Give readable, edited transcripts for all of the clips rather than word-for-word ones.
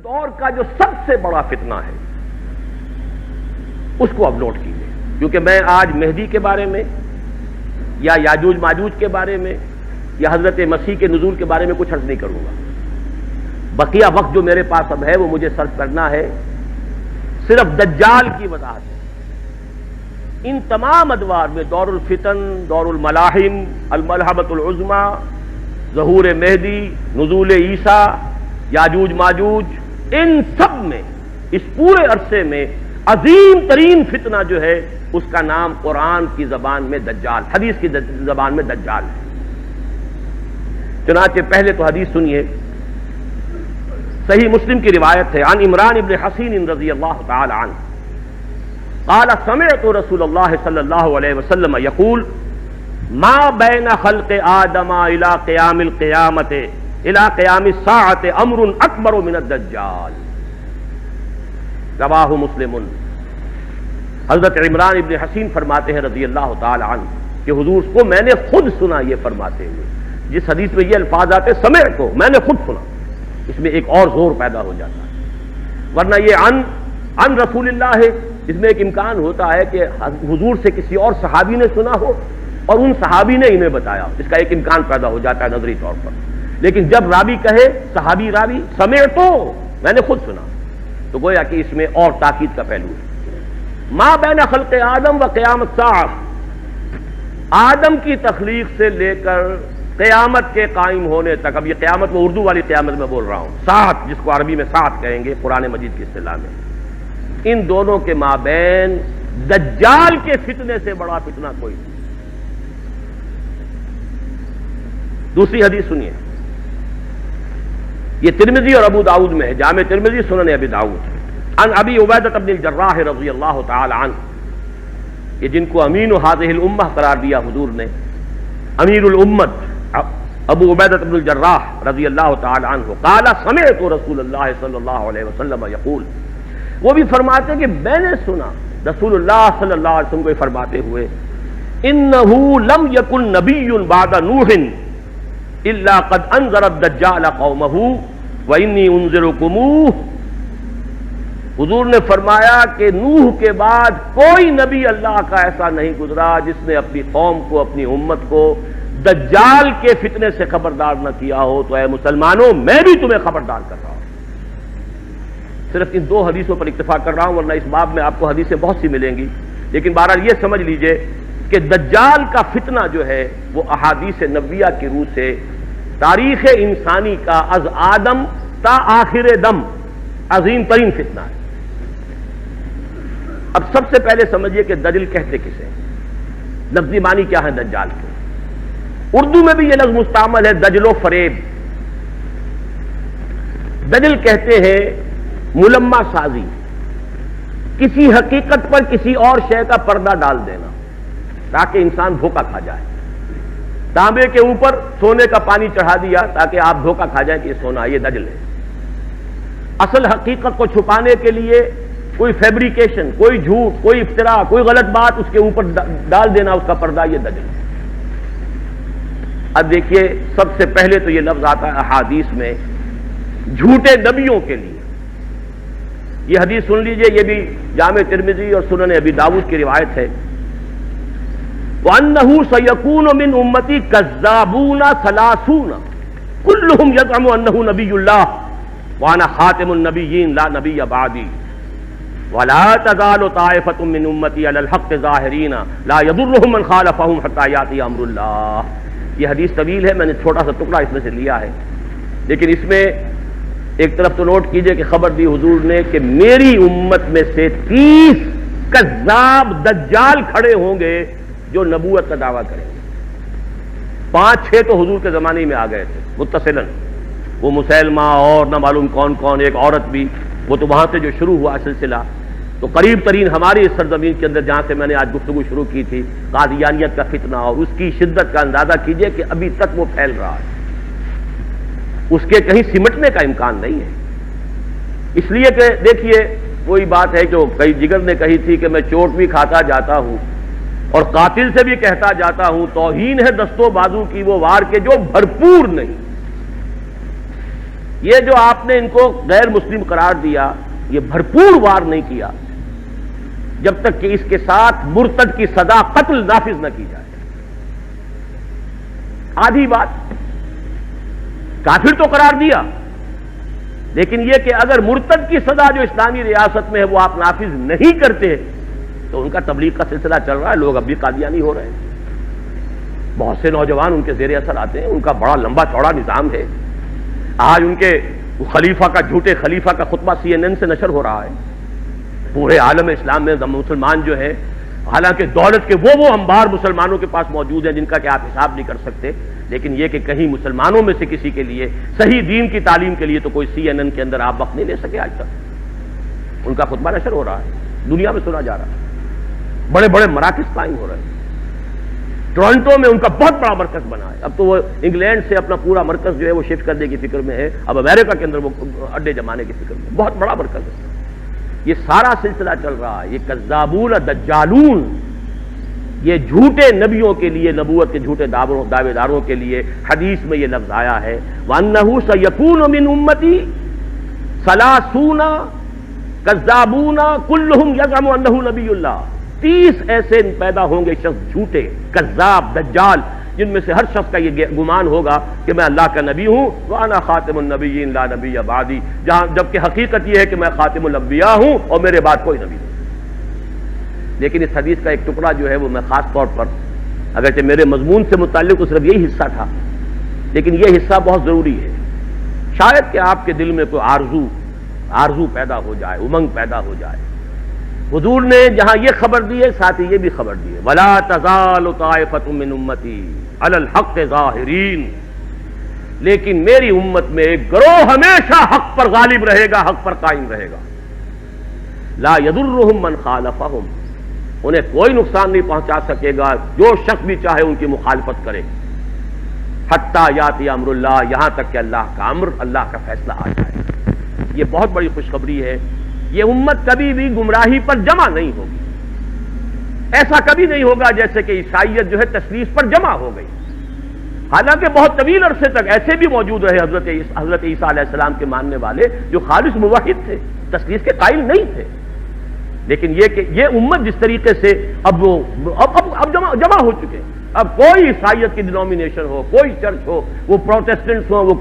دور کا جو سب سے بڑا فتنہ ہے اس کو اب نوٹ کیجیے، کیونکہ میں آج مہدی کے بارے میں یا یاجوج ماجوج کے بارے میں یا حضرت مسیح کے نزول کے بارے میں کچھ عرض نہیں کروں گا۔ بقیہ وقت جو میرے پاس اب ہے وہ مجھے صرف کرنا ہے صرف دجال کی وضاحت ہے۔ ان تمام ادوار میں دور الفتن، دور الملاحم، الملحمۃ العظمی، ظہور مہدی، نزول عیسیٰ، یاجوج ماجوج، ان سب میں اس پورے عرصے میں عظیم ترین فتنہ جو ہے اس کا نام قرآن کی زبان میں دجال، حدیث کی زبان میں دجال ہے۔ چنانچہ پہلے تو حدیث سنیے، صحیح مسلم کی روایت ہے، عن عمران ابن حسین رضی اللہ تعالی عنہ قال سمعت رسول اللہ صلی اللہ علیہ وسلم یقول ما بین خلق آدم الى قیام القیامت الى قیام الساعۃ امر اکبر من الدجال، رواہ مسلم۔ حضرت عمران ابن حسین فرماتے ہیں رضی اللہ تعالی عنہ کہ حضور کو میں نے خود سنا یہ فرماتے ہوئے، جس حدیث میں یہ الفاظ آتے سمعت کو میں نے خود سنا، اس میں ایک اور زور پیدا ہو جاتا ہے، ورنہ یہ عن رسول اللہ ہے، اس میں ایک امکان ہوتا ہے کہ حضور سے کسی اور صحابی نے سنا ہو اور ان صحابی نے انہیں بتایا، اس کا ایک امکان پیدا ہو جاتا ہے نظری طور پر۔ لیکن جب راوی کہے، صحابی راوی سمعت تو میں نے خود سنا، تو گویا کہ اس میں اور تاکید کا پہلو ہے۔ ما بین خلق آدم و قیام الساعہ، آدم کی تخلیق سے لے کر قیامت کے قائم ہونے تک، اب یہ قیامت وہ اردو والی قیامت میں بول رہا ہوں، ساعت جس کو عربی میں ساعت کہیں گے قرآن مجید کی اصطلاح میں، ان دونوں کے مابین دجال کے فتنے سے بڑا فتنہ کوئی نہیں۔ دوسری حدیث سنیے، یہ ترمذی اور ابو داؤد میں ہے، جامع ترمذی، سنن ابی داؤد، عن ابی عبیدہ بن الجراح رضی اللہ تعالی عنہ، یہ جن کو امین هذه الامہ قرار دیا حضور نے، امیر الامت ابو عبیدہ بن الجراح رضی اللہ تعالی عنہ، قال سمعت رسول اللہ صلی اللہ علیہ وسلم یقول، وہ بھی فرماتے ہیں کہ میں نے سنا رسول اللہ صلی اللہ علیہ وسلم کو فرماتے ہوئے، انہ لم یکن نبی بعد نوح الا قد انذر الدجال قومہ وانی انذرکموہ۔ حضور نے فرمایا کہ نوح کے بعد کوئی نبی اللہ کا ایسا نہیں گزرا جس نے اپنی قوم کو، اپنی امت کو دجال کے فتنے سے خبردار نہ کیا ہو، تو اے مسلمانوں میں بھی تمہیں خبردار کر رہا ہوں۔ صرف ان دو حدیثوں پر اکتفا کر رہا ہوں، ورنہ اس باب میں آپ کو حدیثیں بہت سی ملیں گی، لیکن بہرحال یہ سمجھ لیجئے کہ دجال کا فتنہ جو ہے وہ احادیث نبویہ کی روح سے تاریخ انسانی کا از آدم تا آخر دم عظیم ترین فتنہ ہے۔ اب سب سے پہلے سمجھیے کہ دجل کہتے کسے، لفظی معنی کیا ہے دجال کے؟ اردو میں بھی یہ لفظ مستعمل ہے، دجل و فریب۔ دجل کہتے ہیں ملمہ سازی، کسی حقیقت پر کسی اور شے کا پردہ ڈال دینا تاکہ انسان دھوکہ کھا جائے۔ تانبے کے اوپر سونے کا پانی چڑھا دیا تاکہ آپ دھوکہ کھا جائیں کہ یہ سونا، یہ دجل ہے۔ اصل حقیقت کو چھپانے کے لیے کوئی فیبریکیشن، کوئی جھوٹ، کوئی افتراء، کوئی غلط بات اس کے اوپر ڈال دینا اس کا پردہ، یہ دجل ہے۔ اب دیکھیے سب سے پہلے تو یہ لفظ آتا ہے احادیث میں جھوٹے نبیوں کے لیے۔ یہ حدیث سن لیجئے، یہ بھی جامع ترمذی اور سنن ابی داؤد کی روایت ہے، وَأَنَّهُ سَيَكُونُ مِنْ أُمَّتِي كَذَّابُونَ ثَلَاثُونَ كُلُّهُمْ يَزْعُمُ أَنَّهُ نَبِيُّ اللَّهِ وَأَنَا خَاتِمُ النَّبِيِّينَ لَا نَبِيَّ بَعْدِي وَلَا تَزَالُ طَائِفَةٌ مِّنْ أُمَّتِي عَلَى الْحَقِّ ظَاهِرِينَ لَا يَضُرُّهُم مَّنْ خَالَفَهُمْ حَتَّىٰ يَأْتِيَ أَمْرُ اللَّهِ۔ یہ حدیث طویل ہے، میں نے چھوٹا سا ٹکڑا اس میں سے لیا ہے، لیکن اس میں ایک طرف تو نوٹ کیجئے کہ خبر دی حضور نے کہ میری امت میں سے 30 کذاب دجال کھڑے ہوں گے جو نبوت کا دعویٰ کریں گے۔ 5-6 تو حضور کے زمانے میں آ گئے تھے متصلاً، وہ مسیلمہ اور نہ معلوم کون کون، ایک عورت بھی، وہ تو وہاں سے جو شروع ہوا سلسلہ، تو قریب ترین ہماری اس سرزمین کے اندر جہاں سے میں نے آج گفتگو شروع کی تھی، قادیانیت کا فتنہ، اور اس کی شدت کا اندازہ کیجئے کہ ابھی تک وہ پھیل رہا ہے، اس کے کہیں سمٹنے کا امکان نہیں ہے۔ اس لیے کہ دیکھیے وہی بات ہے جو کئی جگر نے کہی تھی کہ میں چوٹ بھی کھاتا جاتا ہوں اور قاتل سے بھی کہتا جاتا ہوں، توہین ہے دست و بازو کی وہ وار کے جو بھرپور نہیں۔ یہ جو آپ نے ان کو غیر مسلم قرار دیا، یہ بھرپور وار نہیں کیا جب تک کہ اس کے ساتھ مرتد کی سزا قتل نافذ نہ کی جائے۔ آدھی بات، کافر تو قرار دیا، لیکن یہ کہ اگر مرتد کی سزا جو اسلامی ریاست میں ہے وہ آپ نافذ نہیں کرتے تو ان کا تبلیغ کا سلسلہ چل رہا ہے، لوگ اب بھی قادیانی ہو رہے ہیں، بہت سے نوجوان ان کے زیر اثر آتے ہیں، ان کا بڑا لمبا چوڑا نظام ہے۔ آج ان کے خلیفہ کا، جھوٹے خلیفہ کا خطبہ CNN سے نشر ہو رہا ہے۔ پورے عالم اسلام میں مسلمان جو ہے، حالانکہ دولت کے وہ انبار مسلمانوں کے پاس موجود ہیں جن کا کہ آپ حساب نہیں کر سکتے، لیکن یہ کہ کہیں مسلمانوں میں سے کسی کے لیے صحیح دین کی تعلیم کے لیے تو کوئی CNN کے اندر آپ وقت نہیں لے سکے آج تک۔ ان کا خطبہ نشر ہو رہا ہے، دنیا میں سنا جا رہا ہے، بڑے بڑے مراکز قائم ہو رہے ہیں۔ ٹورنٹو میں ان کا بہت بڑا مرکز بنا ہے، اب تو وہ انگلینڈ سے اپنا پورا مرکز جو ہے وہ شفٹ کرنے کی فکر میں ہے، اب امریکہ کے اندر وہ اڈے جمانے کی فکر میں، بہت بڑا مرکز ہے۔ یہ سارا سلسلہ چل رہا ہے، یہ کذابون دجالون، یہ جھوٹے نبیوں کے لیے، نبوت کے جھوٹے دعوے داروں کے لیے حدیث میں یہ لفظ آیا ہے، وَأَنَّهُ سَيَكُونُ مِنْ أُمَّتِي 30 كَذَّابُونَ كُلُّهُمْ يَزْعُمُ أَنَّهُ نَبِيُّ اللَّهِ۔ 30 ایسے پیدا ہوں گے شخص جھوٹے، کذاب، دجال، جن میں سے ہر شخص کا یہ گمان ہوگا کہ میں اللہ کا نبی ہوں، وَأَنَا خَاتِمُ النَّبِيِّينَ لَا نَبِيَّ بَعْدِي، جبکہ حقیقت یہ ہے کہ میں خاتم الانبیاء ہوں اور میرے بعد کوئی نبی نہیں۔ لیکن اس حدیث کا ایک ٹکڑا جو ہے وہ میں خاص طور پر، اگرچہ میرے مضمون سے متعلق صرف یہی حصہ تھا، لیکن یہ حصہ بہت ضروری ہے، شاید کہ آپ کے دل میں کوئی آرزو پیدا ہو جائے، امنگ پیدا ہو جائے۔ حضور نے جہاں یہ خبر دی ہے، ساتھ ہی یہ بھی خبر دی ہے، وَلَا تَزَالُ طَائِفَةٌ مِّنْ أُمَّتِي عَلَى الْحَقِّ ظَاهِرِينَ، لیکن میری امت میں ایک گروہ ہمیشہ حق پر غالب رہے گا، حق پر قائم رہے گا، لا يضرهم من خالفهم، انہیں کوئی نقصان نہیں پہنچا سکے گا جو شخص بھی چاہے ان کی مخالفت کرے، حتی یاتی امر اللہ، یہاں تک کہ اللہ کا امر، اللہ کا فیصلہ آ جائے۔ یہ بہت بڑی خوشخبری ہے، یہ امت کبھی بھی گمراہی پر جمع نہیں ہوگی، ایسا کبھی نہیں ہوگا جیسے کہ عیسائیت جو ہے تثلیث پر جمع ہو گئی، حالانکہ بہت طویل عرصے تک ایسے بھی موجود رہے حضرت عیسیٰ علیہ السلام کے ماننے والے جو خالص موحد تھے، تثلیث کے قائل نہیں تھے، لیکن یہ کہ یہ امت جس طریقے سے اب جمع ہو چکے، اب کوئی عیسائیت کی ڈینومینیشن ہو، کوئی چرچ ہو، وہ پروٹیسٹنٹس ہو، وہ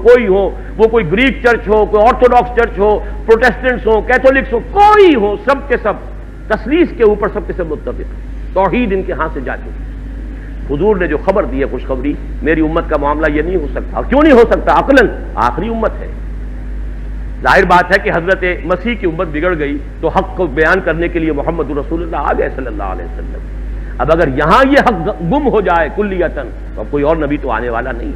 کوئی گریک چرچ ہو، کوئی آرتھوڈاکس چرچ ہو، پروٹیسٹنٹس ہو، کیتھولکس ہو، کوئی ہو، سب کے سب تثلیث کے اوپر سب کے سب متفق، توحید ان کے ہاں سے جا چکی۔ حضور نے جو خبر دی ہے خوشخبری، میری امت کا معاملہ یہ نہیں ہو سکتا، کیوں نہیں ہو سکتا؟ عقلاً آخری امت ہے، ظاہر بات ہے کہ حضرت مسیح کی امت بگڑ گئی تو حق کو بیان کرنے کے لیے محمد رسول اللہ آ گئے صلی اللہ علیہ وسلم۔ اب اگر یہاں یہ حق گم ہو جائے کلیتاً تو کوئی اور نبی تو آنے والا نہیں،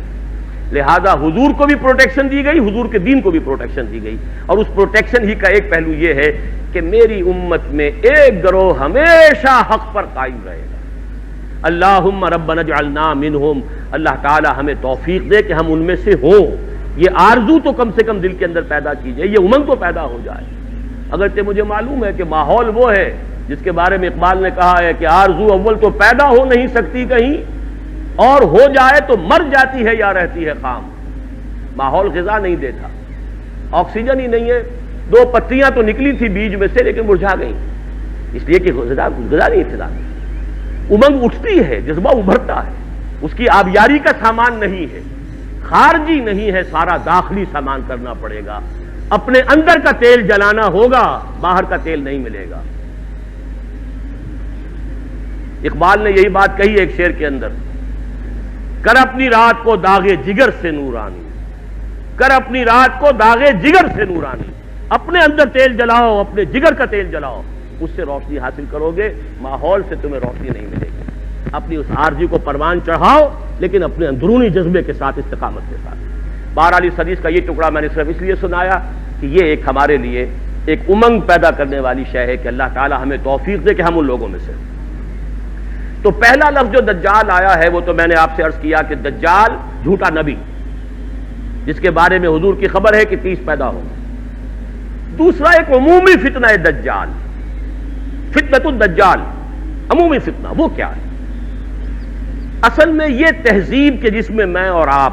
لہذا حضور کو بھی پروٹیکشن دی گئی، حضور کے دین کو بھی پروٹیکشن دی گئی، اور اس پروٹیکشن ہی کا ایک پہلو یہ ہے کہ میری امت میں ایک گروہ ہمیشہ حق پر قائم رہے گا۔ اللہم ربنا اجعلنا منہم، اللہ تعالی ہمیں توفیق دے کہ ہم ان میں سے ہوں، یہ آرزو تو کم سے کم دل کے اندر پیدا کیجئے، یہ امنگ تو پیدا ہو جائے۔ اگرچہ مجھے معلوم ہے کہ ماحول وہ ہے جس کے بارے میں اقبال نے کہا ہے کہ آرزو اول تو پیدا ہو نہیں سکتی کہیں، اور ہو جائے تو مر جاتی ہے یا رہتی ہے خام۔ ماحول غذا نہیں دیتا، آکسیجن ہی نہیں ہے، 2 پتیاں تو نکلی تھی بیج میں سے لیکن مرجھا گئی، اس لیے کہ غذا نہیں ابتدا میں۔ امنگ اٹھتی ہے، جذبہ ابھرتا ہے، اس کی آبیاری کا سامان نہیں ہے، خارجی نہیں ہے، سارا داخلی سامان کرنا پڑے گا، اپنے اندر کا تیل جلانا ہوگا، باہر کا تیل نہیں ملے گا۔ اقبال نے یہی بات کہی ایک شعر کے اندر، کر اپنی رات کو داغے جگر سے نورانی، کر اپنی رات کو داغے جگر سے نورانی، اپنے اندر تیل جلاؤ، اپنے جگر کا تیل جلاؤ، اس سے روشنی حاصل کرو گے، ماحول سے تمہیں روشنی نہیں ملے گی۔ اپنی اس عارضی کو پروان چڑھاؤ، لیکن اپنے اندرونی جذبے کے ساتھ، استقامت کے ساتھ۔ بہرحال اس حدیث کا یہ ٹکڑا میں نے صرف اس لیے سنایا کہ یہ ایک ہمارے لیے ایک امنگ پیدا کرنے والی شے ہے کہ اللہ تعالی ہمیں توفیق دے کہ ہم ان لوگوں میں سے۔ تو پہلا لفظ جو دجال آیا ہے وہ تو میں نے آپ سے عرض کیا کہ دجال جھوٹا نبی، جس کے بارے میں حضور کی خبر ہے کہ 30 پیدا ہو۔ دوسرا ایک عمومی فتنہ ہے دجال، فتنۃ الدجال، عمومی فتنہ، وہ کیا ہے؟ اصل میں یہ تہذیب کے جس میں میں اور آپ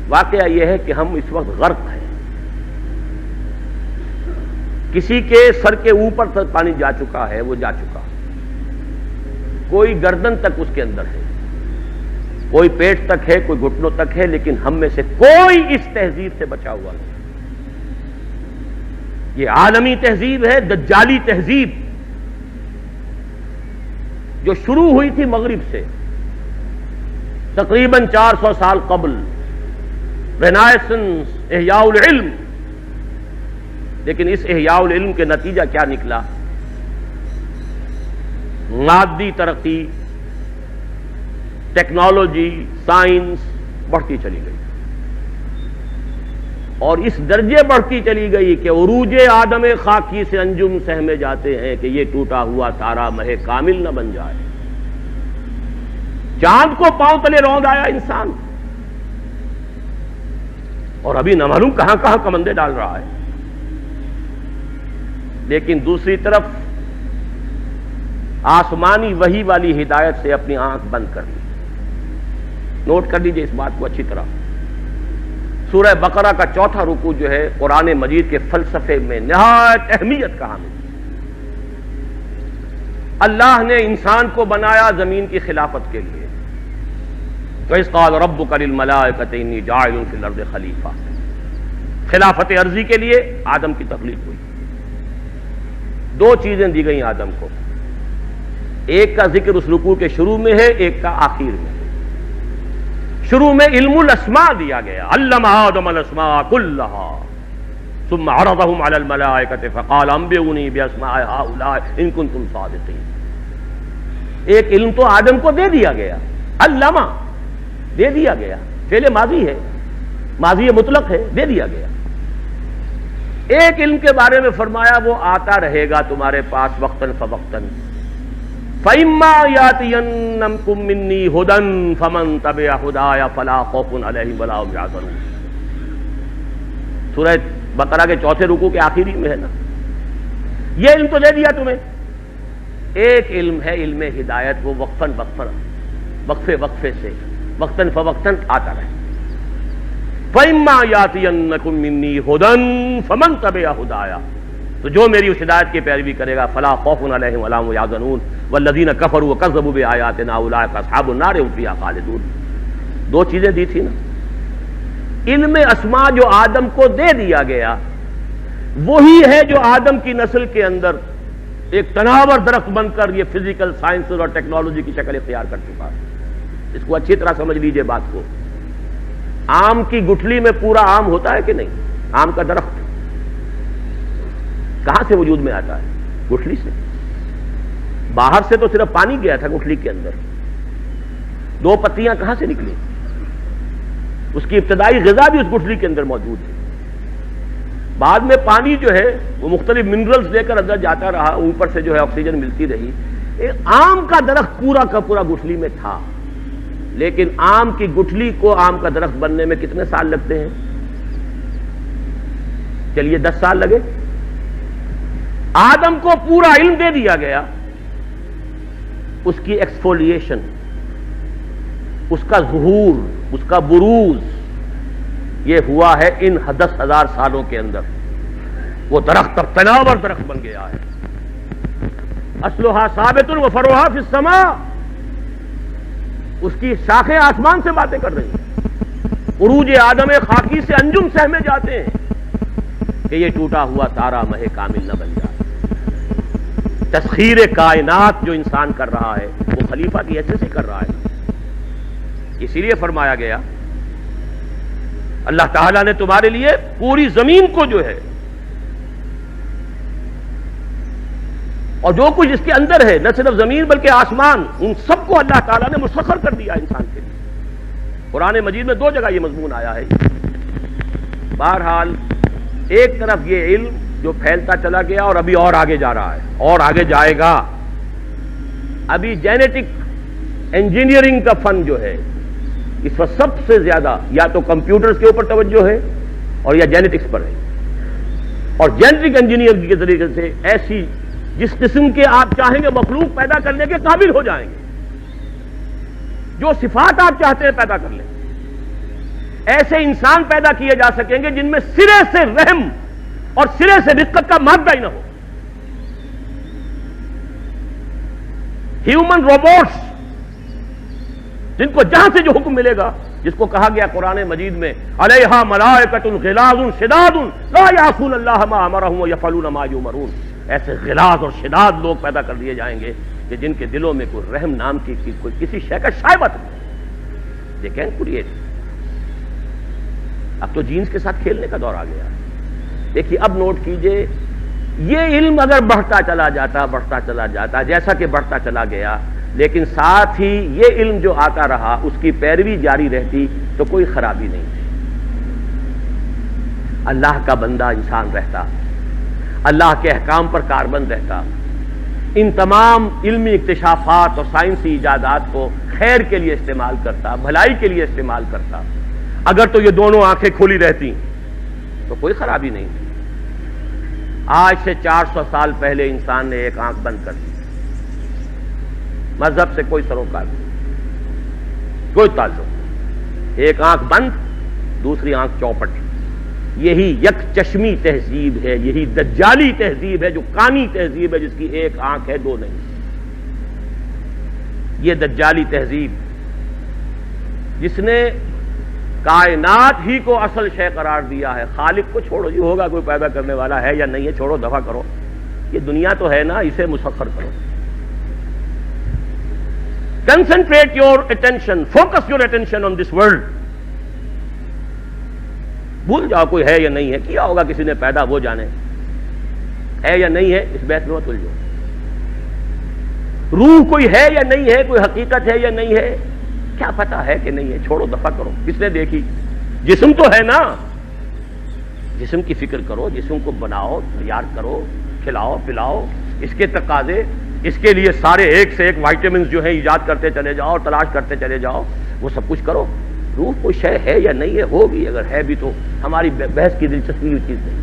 واقعہ یہ ہے کہ ہم اس وقت غرق ہیں. کسی کے سر کے اوپر تک پانی جا چکا ہے، وہ جا چکا، کوئی گردن تک اس کے اندر ہے، کوئی پیٹ تک ہے، کوئی گھٹنوں تک ہے، لیکن ہم میں سے کوئی اس تہذیب سے بچا ہوا نہیں. یہ عالمی تہذیب ہے، دجالی تہذیب، جو شروع ہوئی تھی مغرب سے تقریباً 400 سال قبل، رینائسنس، احیاء العلم. لیکن اس احیاء العلم کے نتیجہ کیا نکلا؟ مادی ترقی، ٹیکنالوجی، سائنس بڑھتی چلی گئی، اور اس درجے بڑھتی چلی گئی کہ عروج آدم خاکی سے انجم سہمے جاتے ہیں کہ یہ ٹوٹا ہوا تارا مہ کامل نہ بن جائے. چاند کو پاؤں تلے روند آیا انسان، اور ابھی نہ معلوم کہاں کہاں کمندے ڈال رہا ہے. لیکن دوسری طرف آسمانی وحی والی ہدایت سے اپنی آنکھ بند کر لی. نوٹ کر لیجئے اس بات کو اچھی طرح. سورہ بقرہ کا 4واں رکوع جو ہے قرآن مجید کے فلسفے میں نہایت اہمیت کا حامل. اللہ نے انسان کو بنایا زمین کی خلافت کے لیے. وَإِذْ قَالَ رَبُّكَ لِلْمَلَائِكَةِ إِنِّي جَاعِلٌ فِي الْأَرْضِ خَلِيفَةً. خلافت عرضی کے لیے آدم کی تخلیق ہوئی. دو چیزیں دی گئیں آدم کو، ایک کا ذکر اس رکوع کے شروع میں ہے، ایک کا آخر میں. شروع میں علم الاسماء دیا گیا، علم آدم الاسماء كلها ثم عرضهم على الملائكة فقال انبئوني باسماء هؤلاء ان كنتم صادقين. ایک علم تو آدم کو دے دیا گیا، علامہ دے دیا گیا، فعل ماضی ہے، ماضی مطلق ہے، دے دیا گیا. ایک علم کے بارے میں فرمایا وہ آتا رہے گا تمہارے پاس وقتاً فوقتاً. فَإِمَّا يَأْتِيَنَّكُم مِّنِّي هُدًى فَمَن تَبِعَ هُدَايَ فَلَا خَوْفٌ عَلَيْهِمْ وَلَا هُمْ يَحْزَنُونَ. سورہ بقرہ کے 4تھے رکوع کے آخری میں ہے نا. یہ علم تو دے دیا تمہیں. ایک علم ہے علم ہدایت، وہ وقفاً وقفے سے وقتاً فوقتاً آتا رہے. فَإِمَّا يَأْتِيَنَّكُم مِّنِّي هُدًى فَمَن تَبِعَ هُدَايَ، تو جو میری اس ہدایت کی پیروی کرے گا فلا خوف علیہم ولا هم يحزنون والذین کفروا وکذبوا بآیاتنا اولئک اصحاب النار هم فیہا خالدون. دو چیزیں دی تھی نا. علم اسماء جو آدم کو دے دیا گیا وہی ہے جو آدم کی نسل کے اندر ایک تناور درخت بن کر یہ فزیکل سائنس اور ٹیکنالوجی کی شکل اختیار کر چکا ہے. اس کو اچھی طرح سمجھ لیجئے بات کو. آم کی گٹھلی میں پورا آم ہوتا ہے کہ نہیں؟ آم کا درخت کہاں سے وجود میں آتا ہے؟ گٹھلی سے. باہر سے تو صرف پانی گیا تھا گٹھلی کے اندر، دو پتیاں کہاں سے نکلی؟ اس کی ابتدائی غذا بھی اس گٹھلی کے اندر موجود ہے. بعد میں پانی جو ہے وہ مختلف منرلز لے کر اندر جاتا رہا، اوپر سے جو ہے آکسیجن ملتی رہی. آم کا درخت پورا کا پورا گٹھلی میں تھا، لیکن آم کی گٹھلی کو آم کا درخت بننے میں کتنے سال لگتے ہیں؟ چلیے 10 سال لگے. آدم کو پورا علم دے دیا گیا، اس کی ایکسفولیشن، اس کا ظہور، اس کا بروز یہ ہوا ہے ان 10,000 سالوں کے اندر. وہ درخت اب تناور درخت بن گیا ہے. اصلها ثابت وفرعها فی السماء. اس کی شاخیں آسمان سے باتیں کر رہی ہیں. عروج آدم خاکی سے انجم سہمے جاتے ہیں کہ یہ ٹوٹا ہوا تارا مہ کامل نہ بن جائے. تسخیر کائنات جو انسان کر رہا ہے وہ خلیفہ کی حیثیت سے کر رہا ہے. اسی لیے فرمایا گیا اللہ تعالیٰ نے تمہارے لیے پوری زمین کو جو ہے اور جو کچھ اس کے اندر ہے، نہ صرف زمین بلکہ آسمان، ان سب کو اللہ تعالیٰ نے مسخر کر دیا انسان کے لیے. قرآن مجید میں 2 جگہ یہ مضمون آیا ہے. بہرحال ایک طرف یہ علم جو پھیلتا چلا گیا اور ابھی اور آگے جا رہا ہے اور آگے جائے گا. ابھی جینیٹک انجینئرنگ کا فن جو ہے اس وقت سب سے زیادہ یا تو کمپیوٹرز کے اوپر توجہ ہے اور یا جینیٹکس پر ہے. اور جینیٹک انجینئر کے ذریعے سے ایسی جس قسم کے آپ چاہیں گے مخلوق پیدا کرنے کے قابل ہو جائیں گے، جو صفات آپ چاہتے ہیں پیدا کر لیں. ایسے انسان پیدا کیے جا سکیں گے جن میں سرے سے رحم اور سرے سے رقت کا مادہ ہی نہ ہو. ہیومن روبوٹس جن کو جہاں سے جو حکم ملے گا، جس کو کہا گیا قرآن مجید میں علیہا ملائکۃ غلاظ شداد لا یعصون اللہ ما امرهم ویفعلون ما یؤمرون، ایسے غلاظ اور شداد لوگ پیدا کر دیے جائیں گے کہ جن کے دلوں میں کوئی رحم نام کی کوئی کسی شے کا شائبہ نہیں. دیکھیں کریٹ، اب تو جینز کے ساتھ کھیلنے کا دور آ گیا. دیکھیے اب نوٹ کیجئے، یہ علم اگر بڑھتا چلا جاتا جیسا کہ بڑھتا چلا گیا، لیکن ساتھ ہی یہ علم جو آتا رہا اس کی پیروی جاری رہتی تو کوئی خرابی نہیں تھی. اللہ کا بندہ انسان رہتا، اللہ کے احکام پر کاربند رہتا، ان تمام علمی اکتشافات اور سائنسی ایجادات کو خیر کے لیے استعمال کرتا، بھلائی کے لیے استعمال کرتا. اگر تو یہ دونوں آنکھیں کھلی رہتی تو کوئی خرابی نہیں تھی. آج سے 400 سال پہلے انسان نے ایک آنکھ بند کر دی. مذہب سے کوئی سروکار نہیں، کوئی تعلق نہیں. ایک آنکھ بند، دوسری آنکھ چوپٹ. یہی یک چشمی تہذیب ہے، یہی دجالی تہذیب ہے، جو کانی تہذیب ہے جس کی ایک آنکھ ہے دو نہیں. یہ دجالی تہذیب جس نے کائنات ہی کو اصل شے قرار دیا ہے. خالق کو چھوڑو، یہ ہوگا کوئی پیدا کرنے والا ہے یا نہیں ہے، چھوڑو دفع کرو. یہ دنیا تو ہے نا، اسے مسخر کرو. Concentrate your attention, focus your attention on this world. بھول جاؤ کوئی ہے یا نہیں ہے، کیا ہوگا کسی نے پیدا وہ جانے، ہے یا نہیں ہے اس بحث میں مت الجھو. روح کوئی ہے یا نہیں ہے، کوئی حقیقت ہے یا نہیں ہے، کیا پتا ہے کہ نہیں ہے، چھوڑو دفع کرو. کس نے دیکھی؟ جسم تو ہے نا، جسم کی فکر کرو، جسم کو بناؤ، تیار کرو، کھلاؤ پلاؤ، اس کے تقاضے، اس کے لیے سارے ایک سے ایک وائٹامنز جو ہیں ایجاد کرتے چلے جاؤ، تلاش کرتے چلے جاؤ، وہ سب کچھ کرو. روح کوئی شے ہے یا نہیں ہے، ہوگی، اگر ہے بھی تو ہماری بحث کی دلچسپی کی چیز نہیں.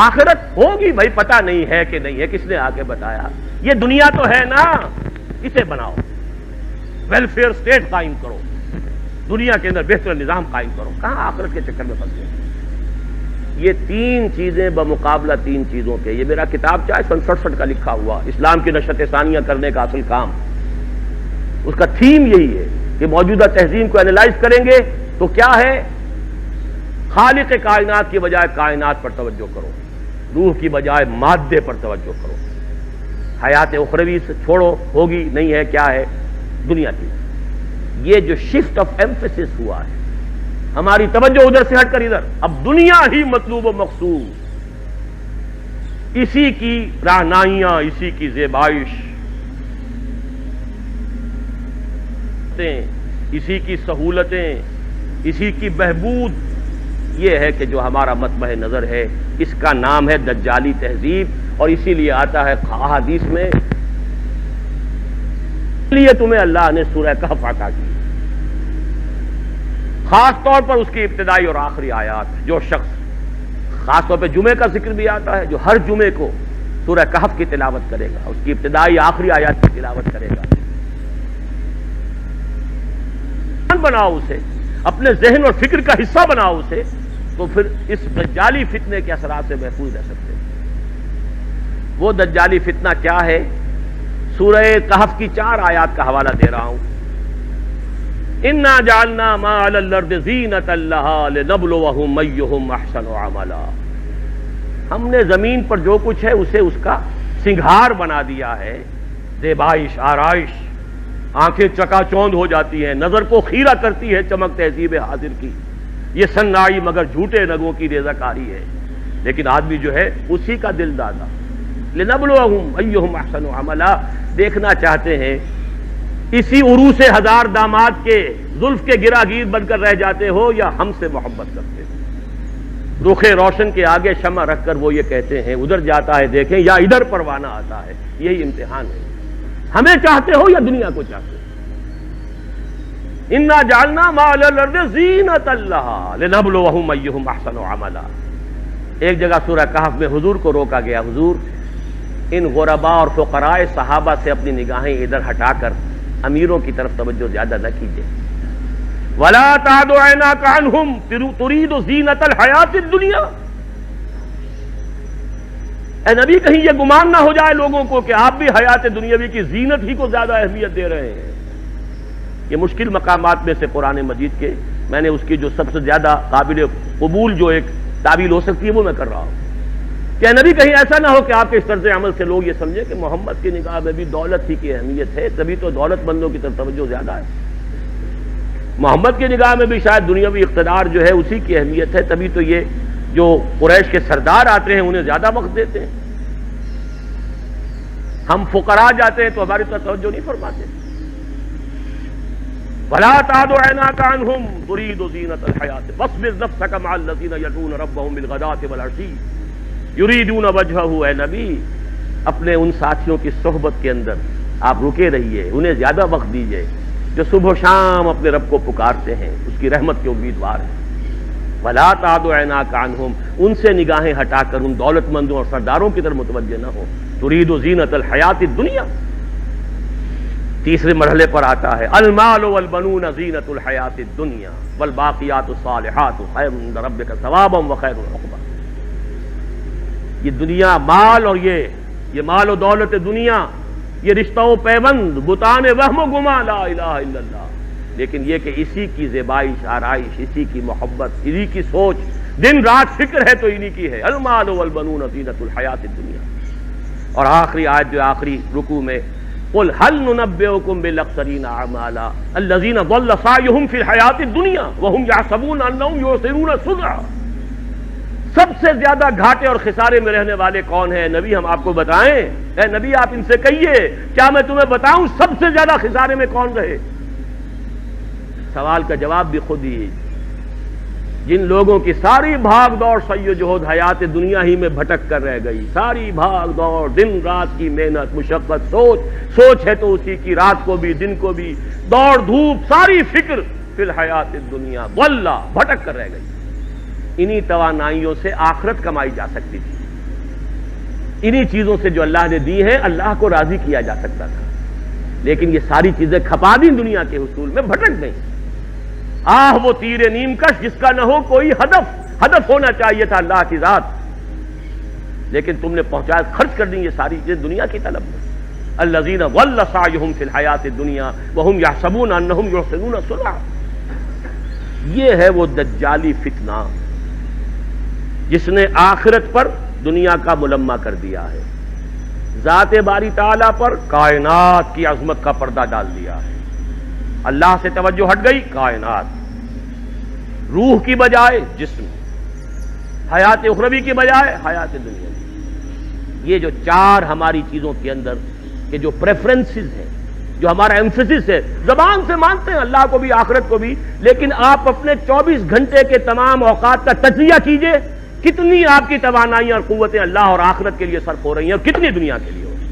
آخرت ہوگی بھائی، پتہ نہیں ہے کہ نہیں ہے، کس نے آ کے بتایا. یہ دنیا تو ہے نا، اسے بناؤ، ویلفیئر سٹیٹ قائم کرو، دنیا کے اندر بہتر نظام قائم کرو. کہاں آخرت کے چکر میں پھنس گئے. یہ تین چیزیں بمقابلہ تین چیزوں کے، یہ میرا کتاب چاہے 67 کا لکھا ہوا اسلام کی نشت ثانیہ کرنے کا اصل کام، اس کا تھیم یہی ہے کہ موجودہ تہذیب کو اینالائز کریں گے تو کیا ہے، خالق کائنات کی بجائے کائنات پر توجہ کرو، روح کی بجائے مادے پر توجہ کرو. حیات اخروی سے چھوڑو، ہوگی نہیں ہے، کیا ہے دنیا کی. یہ جو شفٹ آف ایمفیسس ہوا ہے، ہماری توجہ ادھر سے ہٹ کر ادھر، اب دنیا ہی مطلوب و مقصود، اسی کی رہنائیاں، اسی کی زیبائش، اسی کی سہولتیں، اسی کی بہبود. یہ ہے کہ جو ہمارا مطمع نظر ہے، اس کا نام ہے دجالی تہذیب. اور اسی لیے آتا ہے احادیث میں، اس لیے تمہیں اللہ نے سورہ کہف عطا کی، خاص طور پر اس کی ابتدائی اور آخری آیات. جو شخص، خاص طور پہ جمعے کا ذکر بھی آتا ہے، جو ہر جمعے کو سورہ کہف کی تلاوت کرے گا، اس کی ابتدائی آخری آیات کی تلاوت کرے گا، بناؤ اسے، اپنے ذہن اور فکر کا حصہ بناؤ اسے، تو پھر اس دجالی فتنے کے اثرات سے محفوظ رہ سکتے ہیں. وہ دجالی فتنہ کیا ہے؟ سورہ کہف کی 4 آیات کا حوالہ دے رہا ہوں. اِنَّا جَعَلْنَا مَا عَلَى الْأَرْضِ زِینَةً لَهَا لِنَبْلُوَهُمْ أَيُّهُمْ أَحْسَنُ عَمَلًا. ہم نے زمین پر جو کچھ ہے اسے اس کا سنگھار بنا دیا ہے، زیبائش، آرائش. آنکھیں چکا چوند ہو جاتی ہیں، نظر کو خیرہ کرتی ہے چمک تہذیب حاضر کی. یہ صناعی مگر جھوٹے نگوں کی ریزہ کاری ہے، لیکن آدمی جو ہے اسی کا دل دادا. لِنَبْلُوَهُمْ أَيُّهُمْ أَحْسَنُ عَمَلًا. دیکھنا چاہتے ہیں اسی عروس ہزار داماد کے زلف کے گراگیر بن کر رہ جاتے ہو یا ہم سے محبت کرتے ہو. رخ روشن کے آگے شمع رکھ کر وہ یہ کہتے ہیں ادھر جاتا ہے دیکھیں یا ادھر پروانہ آتا ہے. یہی امتحان ہے. ہمیں چاہتے ہو یا دنیا کو چاہتے ہو. اِنَّا جَعَلْنَا مَا عَلَى الْأَرْضِ زِینَةً لَهَا لِنَبْلُوَهُمْ أَيُّهُمْ أَحْسَنُ عَمَلًا. ایک جگہ سورہ کہف میں حضور کو روکا گیا، حضور ان غرباء اور فقراء صحابہ سے اپنی نگاہیں ادھر ہٹا کر امیروں کی طرف توجہ زیادہ نہ کیجیے. ولا تعد عیناک عنہم ترید زینۃ الحیات الدنیا. اے نبی کہیں یہ گمان نہ ہو جائے لوگوں کو کہ آپ بھی حیات دنیاوی کی زینت ہی کو زیادہ اہمیت دے رہے ہیں. یہ مشکل مقامات میں سے قرآن مجید کے میں نے اس کی جو سب سے زیادہ قابل قبول جو ایک تعبیر ہو سکتی ہے وہ میں کر رہا ہوں کہ اے نبی کہیں ایسا نہ ہو کہ آپ کے اس طرز عمل سے لوگ یہ سمجھیں کہ محمد کی نگاہ میں بھی دولت ہی کی اہمیت ہے, تبھی تو دولت مندوں کی طرف توجہ زیادہ ہے. محمد کی نگاہ میں بھی شاید دنیاوی اقتدار جو ہے اسی کی اہمیت ہے, تبھی تو یہ جو قریش کے سردار آتے ہیں انہیں زیادہ وقت دیتے ہیں. ہم فقراء جاتے ہیں تو ہماری طرف توجہ نہیں فرماتے. ولا تعد عیناک عنہم ترید زینۃ الحیات واصبر نفسک مع الذین یدعون ربهم بالغداۃ والعشی یریدون وجہہ. اے نبی اپنے ان ساتھیوں کی صحبت کے اندر آپ رکے رہیے, انہیں زیادہ وقت دیجیے جو صبح و شام اپنے رب کو پکارتے ہیں, اس کی رحمت کے امیدوار ہیں. ولا تعد عیناک عنہم, ان سے نگاہیں ہٹا کر ان دولت مندوں اور سرداروں کی طرف متوجہ نہ ہو. ترید زینۃ الحیات الدنیا. تیسرے مرحلے پر آتا ہے المال والبنون زینۃ الحیات الدنیا والباقیات الصالحات خیر عند ربک ثوابا وخیر عقبا. یہ دنیا مال اور یہ مال و دولت دنیا, یہ رشتہ و پیوند, بتان وہم و گما, لا الہ الا اللہ. لیکن یہ کہ اسی کی زیبائش آرائش, اسی کی محبت, اسی کی سوچ, دن رات فکر ہے تو انہی کی ہے. المال والبنون زینۃ الحیات الدنیا. اور آخری آیت جو آخری رکوع میں قل هل ننبئکم بالاخسرین اعمالا الذین ضل سعیہم فی الحیات الدنیا وهم یحسبون انہم یحسنون صنعا. سب سے زیادہ گھاٹے اور خسارے میں رہنے والے کون ہیں نبی, ہم آپ کو بتائیں. اے نبی آپ ان سے کہیے کیا میں تمہیں بتاؤں سب سے زیادہ خسارے میں کون رہے؟ سوال کا جواب بھی خود ہی. جن لوگوں کی ساری بھاگ دوڑ سعی و جہد حیات دنیا ہی میں بھٹک کر رہ گئی, ساری بھاگ دوڑ, دن رات کی محنت, مشقت, سوچ ہے تو اسی کی, رات کو بھی دن کو بھی, دوڑ دھوپ, ساری فکر فی الحیات الدنیا, واللہ بھٹک کر رہ گئی. انہی توانائیوں سے آخرت کمائی جا سکتی تھی, انہی چیزوں سے جو اللہ نے دی ہیں اللہ کو راضی کیا جا سکتا تھا, لیکن یہ ساری چیزیں کھپا دیں دنیا کے حصول میں, بھٹک گئیں. وہ تیر نیم کش جس کا نہ ہو کوئی ہدف ہونا چاہیے تھا اللہ کی ذات, لیکن تم نے پہنچایا, خرچ کر دیں یہ ساری چیزیں دنیا کی طلب میں. الذین ضل سعیہم فی الحیات الدنیا وہم یحسبون انہم یحسنون صنعا. یہ ہے وہ دجالی فتنہ جس نے آخرت پر دنیا کا ملمہ کر دیا ہے, ذات باری تعالیٰ پر کائنات کی عظمت کا پردہ ڈال دیا ہے. اللہ سے توجہ ہٹ گئی, کائنات, روح کی بجائے جسم, حیات اخروی کی بجائے حیات دنیا. یہ جو چار ہماری چیزوں کے اندر کے جو پریفرنسز ہیں, جو ہمارا ایمفیسس ہے, زبان سے مانتے ہیں اللہ کو بھی آخرت کو بھی, لیکن آپ اپنے 24 گھنٹے کے تمام اوقات کا تجزیہ کیجئے, کتنی آپ کی توانائیاں اور قوتیں اللہ اور آخرت کے لیے صرف ہو رہی ہیں اور کتنی دنیا کے لیے ہو رہی ہیں.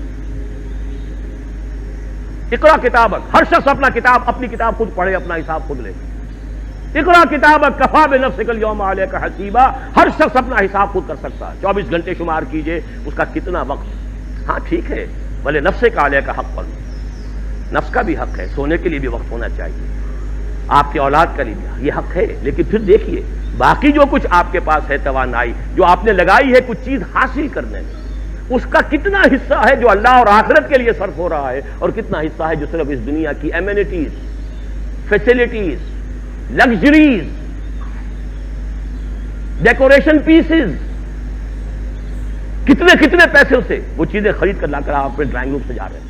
اقرا کتابک, ہر شخص اپنی کتاب خود پڑھے, اپنا حساب خود لے. اقرا کتابک کفا بنفسک الیوم علیک حسیبا. ہر شخص اپنا حساب خود کر سکتا ہے. 24 گھنٹے شمار کیجئے اس کا کتنا وقت. ہاں ٹھیک ہے, بھلے نفسک علیک حق پر, نفس کا بھی حق ہے, سونے کے لیے بھی وقت ہونا چاہیے, آپ کے اولاد کا لیے یہ حق ہے, لیکن پھر دیکھیے باقی جو کچھ آپ کے پاس ہے توانائی جو آپ نے لگائی ہے کچھ چیز حاصل کرنے میں, اس کا کتنا حصہ ہے جو اللہ اور آخرت کے لیے صرف ہو رہا ہے, اور کتنا حصہ ہے جو صرف اس دنیا کی amenities, facilities, luxuries, decoration pieces, کتنے پیسوں سے وہ چیزیں خرید کر لا کر آپ اپنے ڈرائنگ روم سے جا رہے ہیں.